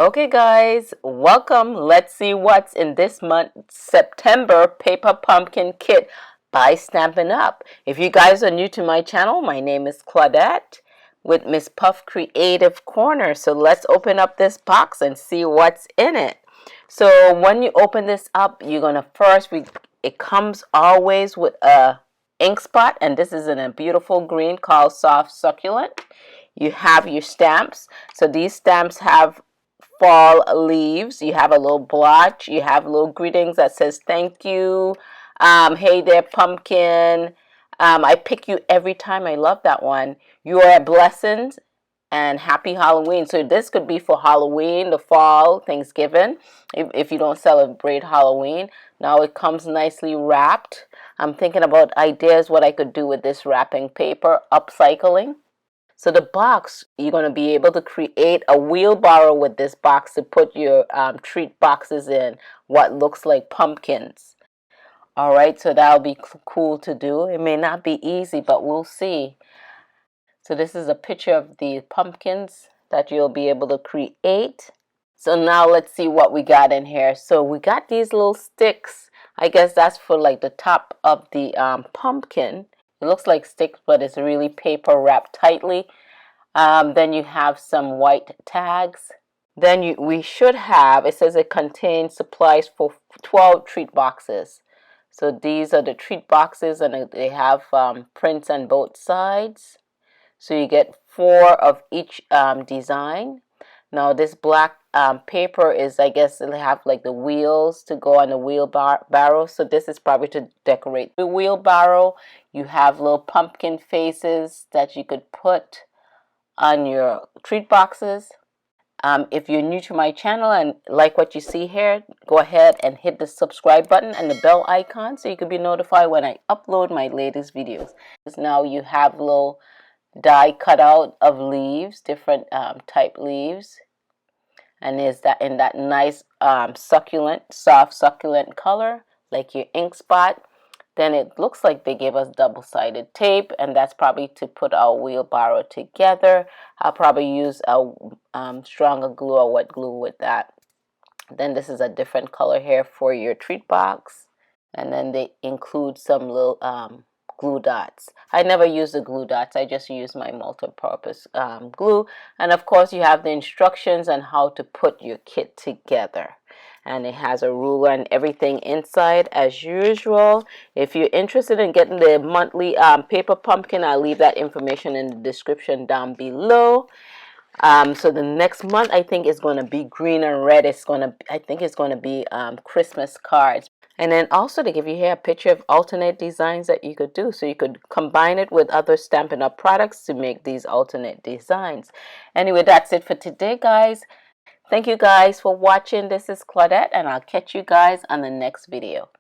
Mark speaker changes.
Speaker 1: Okay guys, welcome. Let's see what's in this month September paper pumpkin kit by Stampin' Up. If you guys are new to my channel, my name is Claudette with MsPuff Creative Corner. So let's open up this box and see what's in it. So when you open this up, you're gonna it comes always with a ink spot, and this is in a beautiful green called Soft Succulent. You have your stamps. So these stamps have fall leaves. You have a little blotch. You have little greetings that says thank you. Hey there, pumpkin. I pick you every time. I love that one. You are blessings and happy Halloween. So this could be for Halloween, the fall, Thanksgiving, if you don't celebrate Halloween. Now it comes nicely wrapped. I'm thinking about ideas what I could do with this wrapping paper, upcycling. So the box, you're going to be able to create a wheelbarrow with this box to put your treat boxes in, what looks like pumpkins. All right, so that'll be cool to do. It may not be easy, but we'll see. So this is a picture of the pumpkins that you'll be able to create. So now let's see what we got in here. So we got these little sticks. I guess that's for like the top of the pumpkin. It looks like sticks, but it's really paper wrapped tightly. Then you have some white tags. Then we should have, it says it contains supplies for 12 treat boxes. So these are the treat boxes, and they have prints on both sides. So you get 4 of each design. Now this black paper is, I guess it'll have like the wheels to go on the wheelbarrow. So this is probably to decorate the wheelbarrow. You have little pumpkin faces that you could put on your treat boxes. If you're new to my channel and like what you see here, go ahead and hit the subscribe button and the bell icon so you can be notified when I upload my latest videos. Now you have little die cut out of leaves, different type leaves, and is that in that nice succulent, soft succulent color like your ink spot. Then it looks like they gave us double-sided tape, and that's probably to put our wheelbarrow together. I'll probably use a stronger glue or wet glue with that. Then this is a different color here for your treat box, and then they include some little glue dots. I never use the glue dots. I just use my multi-purpose glue. And of course you have the instructions on how to put your kit together. And it has a ruler and everything inside as usual. If you're interested in getting the monthly paper pumpkin, I'll leave that information in the description down below. So the next month I think is going to be green and red. I think it's going to be Christmas cards. And then also they give you here a picture of alternate designs that you could do. So you could combine it with other Stampin' Up! Products to make these alternate designs. Anyway, that's it for today, guys. Thank you guys for watching. This is Claudette, and I'll catch you guys on the next video.